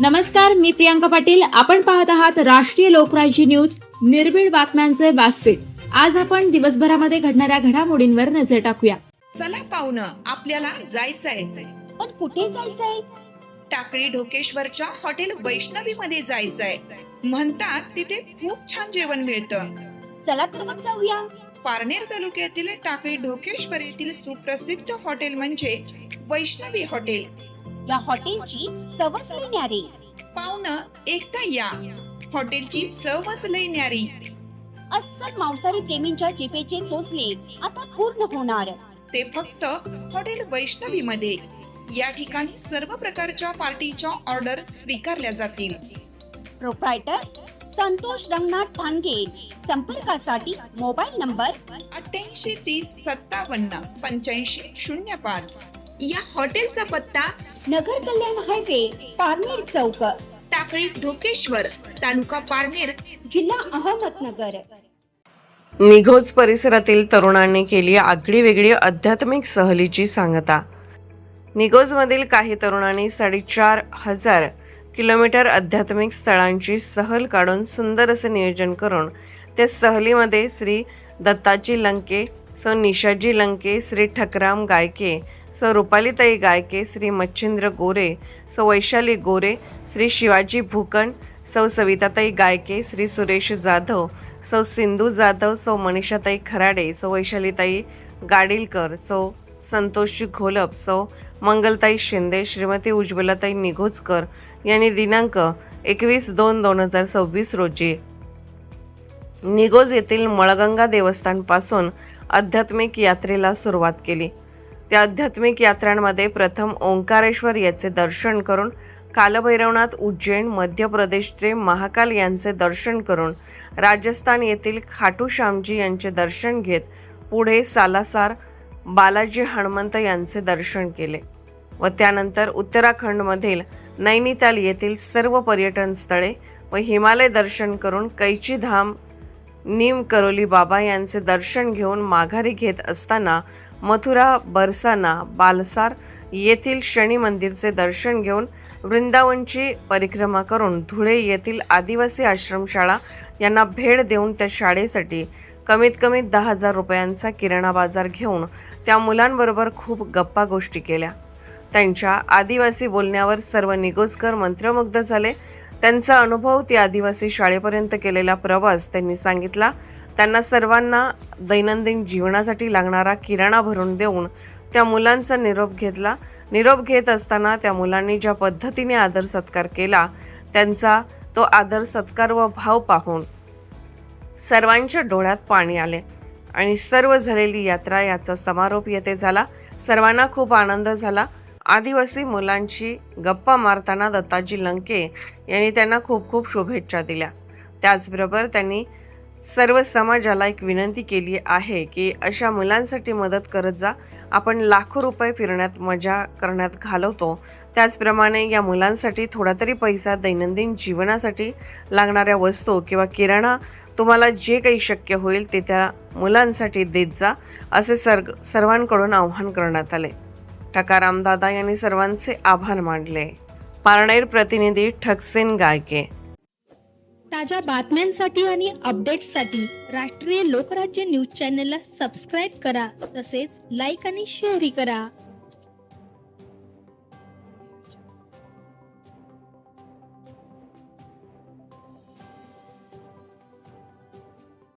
नमस्कार, मी प्रियांका पाटील. आपण पाहत आहात राष्ट्रीय लोकराज्य न्यूज, निर्भीड बातम्यांचे व्यासपीठ. आज आपण दिवसभरामध्ये घडणाऱ्या घडामोडींवर नजर टाकूया. चला पाहुणं, आपल्याला जायचंय. पण कुठे जायचंय? टाकळी ढोकेश्वरच्या हॉटेल वैष्णवी मध्ये जायचंय. म्हणतात तिथे खूप छान जेवण मिळतं. चला तर मग जाऊया. पारनेर तालुक्यातील टाकळी ढोकेश्वर येथील सुप्रसिद्ध हॉटेल म्हणजे वैष्णवी हॉटेल. या हॉटेलची चवच लई न्यारी. पाहुणं, एकदा या. हॉटेलची चवच लई न्यारी. अस्सल मांसाहारी प्रेमींच्या जिभेचे चोचले आता पूर्ण होणार. ते फक्त हॉटेल वैष्णवी मध्ये. या ठिकाणी सर्व प्रकारच्या पार्टीच्या ऑर्डर स्वीकारल्या जातील. प्रोप्रायटर संतोष रंगनाथ ठाणगे. संपर्कासाठी मोबाईल नंबर 8830578505. या हॉटेलचा पत्ता नगर कल्याण हायवे, पारनेर चौक, टाकळी ढोकेश्वर, तालुका पारनेर, जिल्हा अहमदनगर. निघोज परिसरातील तरुणांनी केली आगळी वेगळी आध्यात्मिक सहलीची सांगता. निघोजमधील काही तरुणांनी 4,500 किलोमीटर आध्यात्मिक स्थळांची सहल काढून सुंदर असे नियोजन करून त्या सहलीमध्ये श्री दत्ताजी लंके, सौ निशाजी लंके, श्री ठकराम गायके, सौ रुपालीताई गायके, श्री मच्छिंद्र गोरे, सौ वैशाली गोरे, श्री शिवाजी भूकण, सौ सविताताई गायके, श्री सुरेश जाधव, सौ सिंधू जाधव, सौ मनीषाताई खराडे, सौ वैशालीताई गाडीलकर, सौ संतोषजी घोलप, सौ मंगलताई शिंदे, श्रीमती उज्ज्वलाताई निघोजकर यांनी दिनांक 21/2/2026 रोजी निघोज येथील मळगंगा देवस्थानपासून आध्यात्मिक यात्रेला सुरुवात केली. त्या आध्यात्मिक यात्रांमध्ये प्रथम ओंकारेश्वर याचे दर्शन करून कालभैरवनाथ, उज्जैन, मध्य प्रदेशचे महाकाल यांचे दर्शन करून राजस्थान येथील खाटू श्यामजी यांचे दर्शन घेत पुढे सालासार बालाजी हनुमंत यांचे दर्शन केले व त्यानंतर उत्तराखंडमधील नैनिताल येथील सर्व पर्यटन स्थळे व हिमालय दर्शन करून कैची धाम, नीम करोली बाबा यांचे दर्शन घेऊन माघारी घेत असताना मथुरा, बरसाना, बालसार येथील शनी मंदिरचे दर्शन घेऊन वृंदावनची परिक्रमा करून धुळे येथील आदिवासी आश्रमशाळा यांना भेट देऊन त्या शाळेसाठी कमीत कमी 10,000 रुपयांचा किराणा बाजार घेऊन त्या मुलांबरोबर खूप गप्पा गोष्टी केल्या. त्यांच्या आदिवासी बोलण्यावर सर्व निघोजकर मंत्रमुग्ध झाले. त्यांचा अनुभव, ती आदिवासी शाळेपर्यंत केलेला प्रवास त्यांनी सांगितला. त्यांना सर्वांना दैनंदिन जीवनासाठी लागणारा किराणा भरून देऊन त्या मुलांचा निरोप घेतला. निरोप घेत असताना त्या मुलांनी ज्या पद्धतीने आदर सत्कार केला, त्यांचा तो आदर सत्कार व भाव पाहून सर्वांच्या डोळ्यात पाणी आले आणि सर्व झालेली यात्रा याचा समारोप येथे झाला. सर्वांना खूप आनंद झाला. आदिवासी मुलांची गप्पा मारताना दत्ताजी लंके यांनी त्यांना खूप खूप शुभेच्छा दिल्या. त्याचबरोबर त्यांनी सर्व समाजाला एक विनंती केली आहे की अशा मुलांसाठी मदत करत जा. आपण लाखो रुपये फिरण्यात, मजा करण्यात घालवतो, त्याचप्रमाणे या मुलांसाठी थोडा तरी पैसा दैनंदिन जीवनासाठी लागणाऱ्या वस्तू किंवा किराणा तुम्हाला जे काही शक्य होईल ते त्या मुलांसाठी देत जा, असे सर्वांकडून आवाहन करण्यात आले. ठकाराम दादा यांनी सर्वांचे आभार मानले. पारनेर प्रतिनिधी ठकसेन गायके. ताज्या बातम्यांसाठी आणि अपडेट्ससाठी राष्ट्रीय लोकराज्य न्यूज चॅनलला सबस्क्राईब करा, तसेच लाईक आणि शेअरही करा.